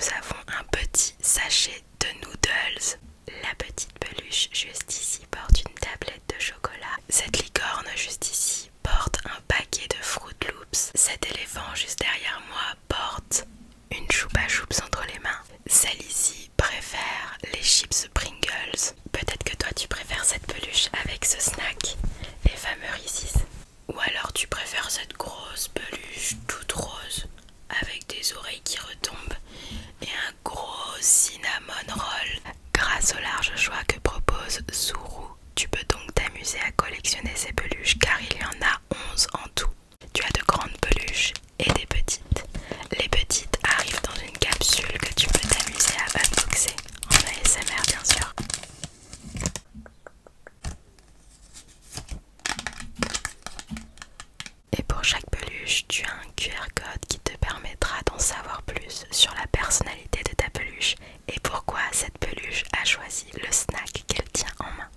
nous avons un petit sachet de noodles. La petite peluche juste ici porte une tablette de chocolat. Cette licorne juste ici porte un paquet de Fruit Loops. Cet éléphant juste derrière moi porte une choupa choups entre les mains. Celle ici préfère les chips Pringles. Peut-être que toi tu préfères cette peluche avec ce snack, les fameux Reese's. Ou alors tu préfères cette grosse peluche toute rose avec des oreilles qui retombent et un gros cinnamon roll. Grâce au large choix que propose Sourou, tu peux donc t'amuser à collectionner ces peluches car il y en a 11 en tout. Tu as de grandes peluches et des petites. Les petites arrivent dans une capsule que tu peux t'amuser à unboxer en ASMR bien sûr. Et pour chaque peluche, tu as un QR code qui te permettra d'en savoir plus sur la personnalité de ta peluche et pourquoi cette peluche a choisi le snack qu'elle tient en main.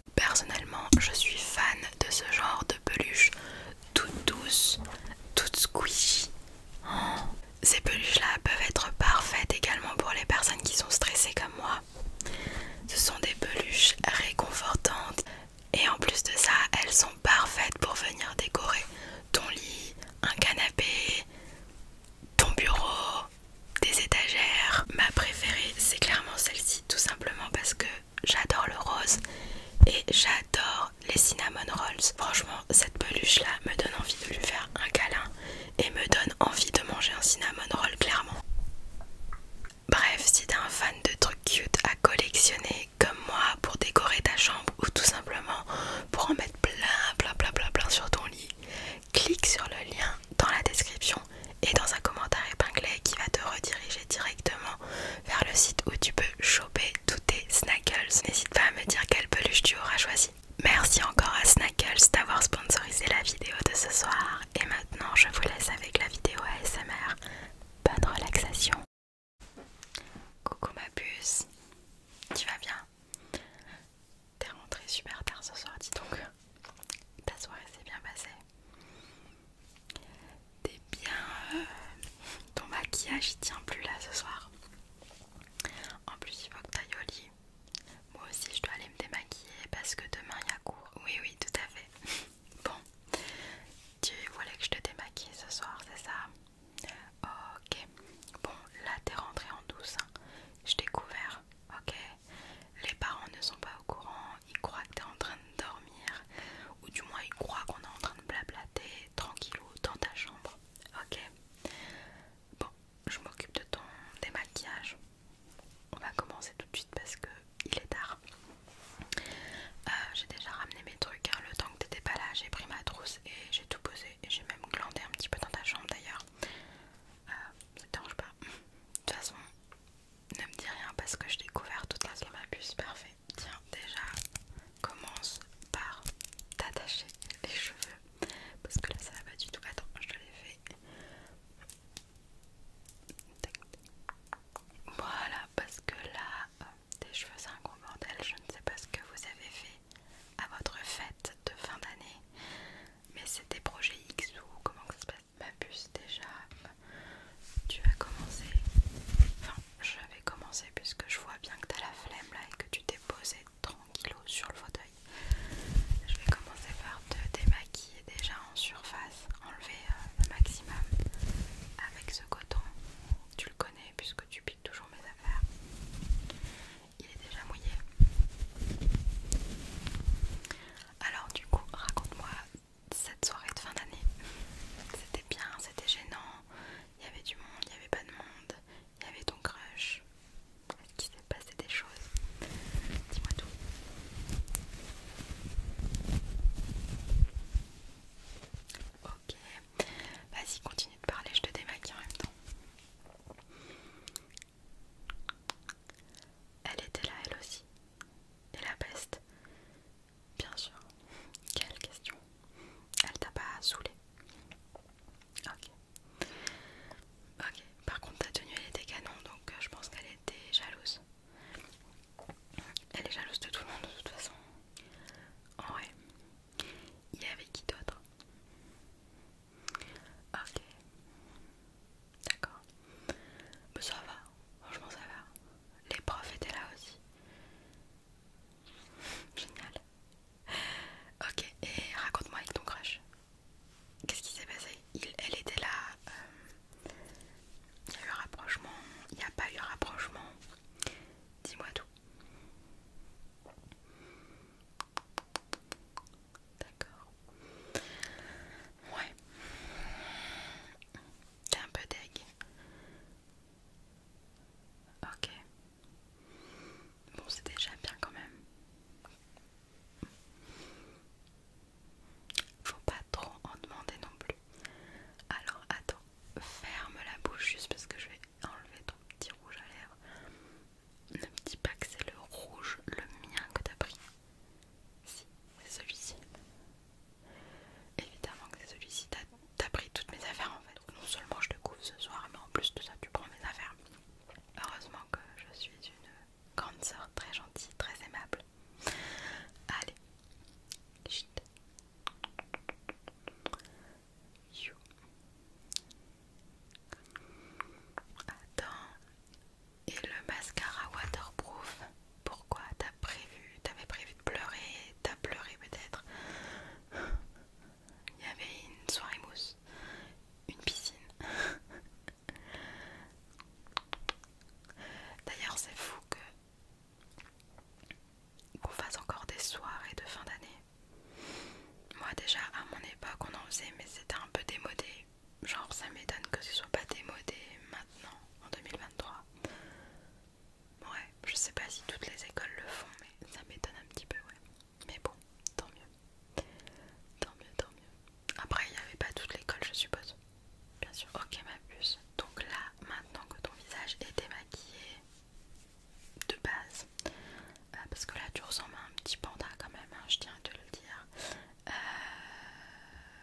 ressembles à un petit panda quand même, hein, je tiens à te le dire.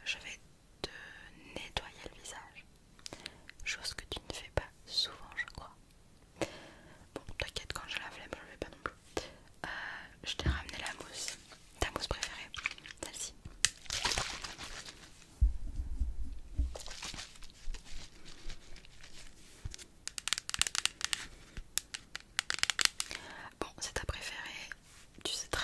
Je vais te nettoyer le visage, chose que tu ne fais pas souvent je crois. Bon t'inquiète, quand j'ai la flemme je ne le fais pas non plus. Je t'ai ramené la mousse, ta mousse préférée, celle-ci. Bon, c'est ta préférée, tu sais très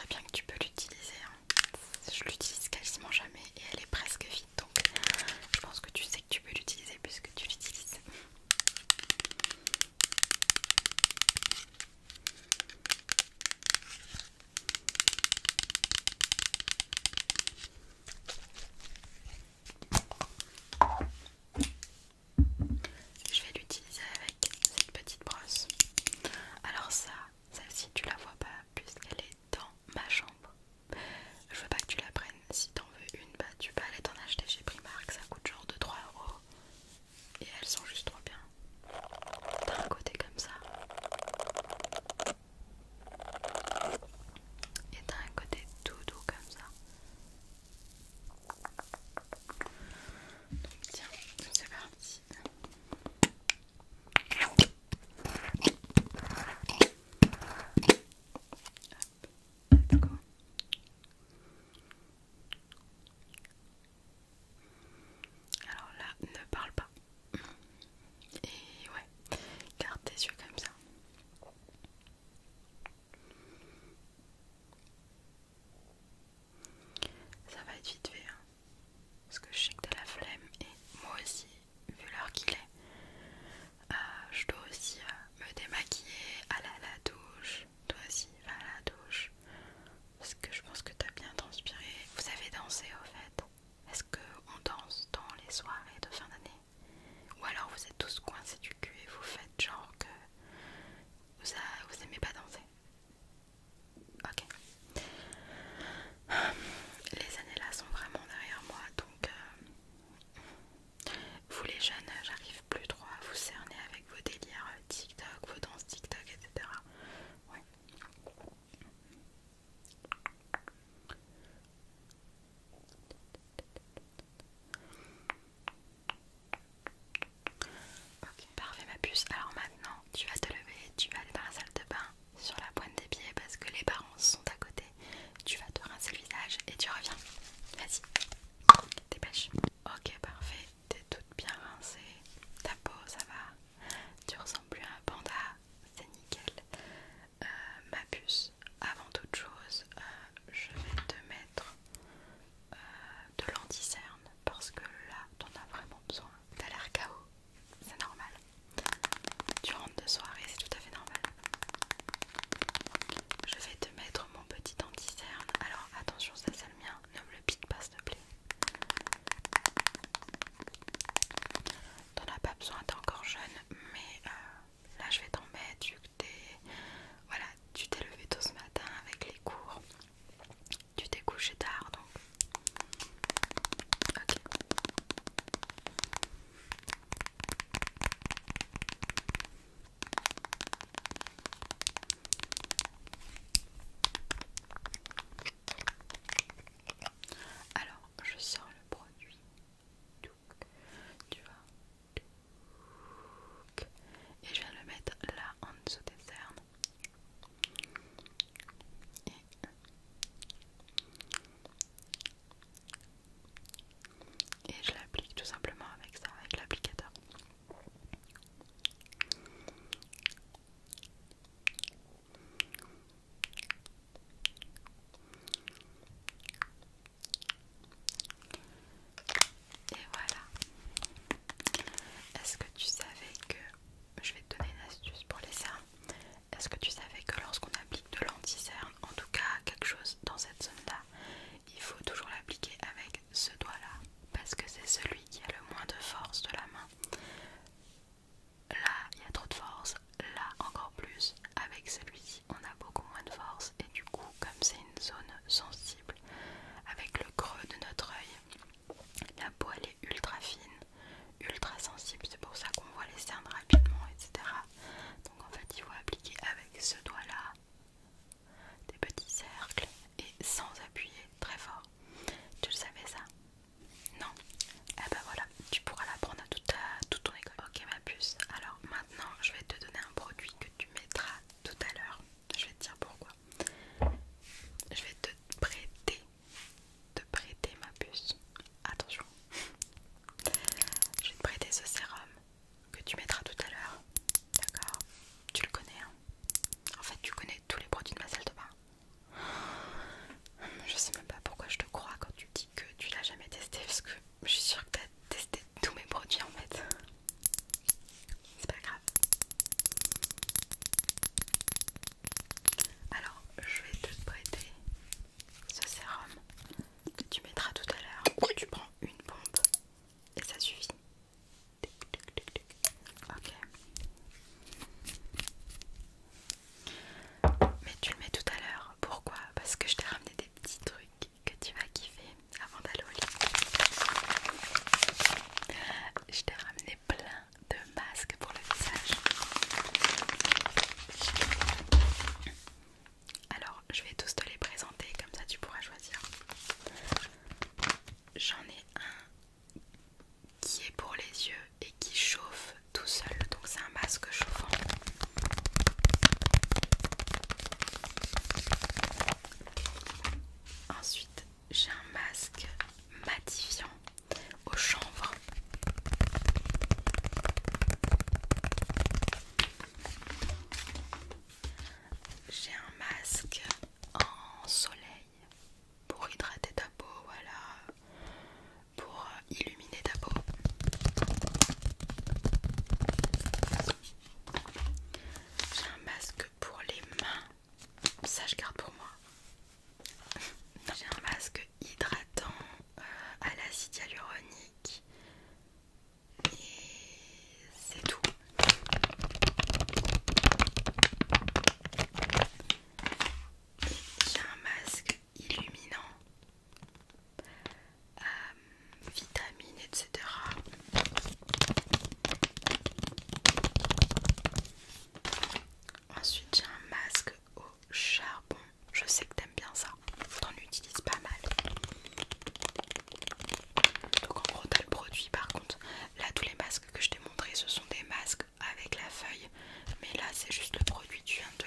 c'est juste le produit, tu viens de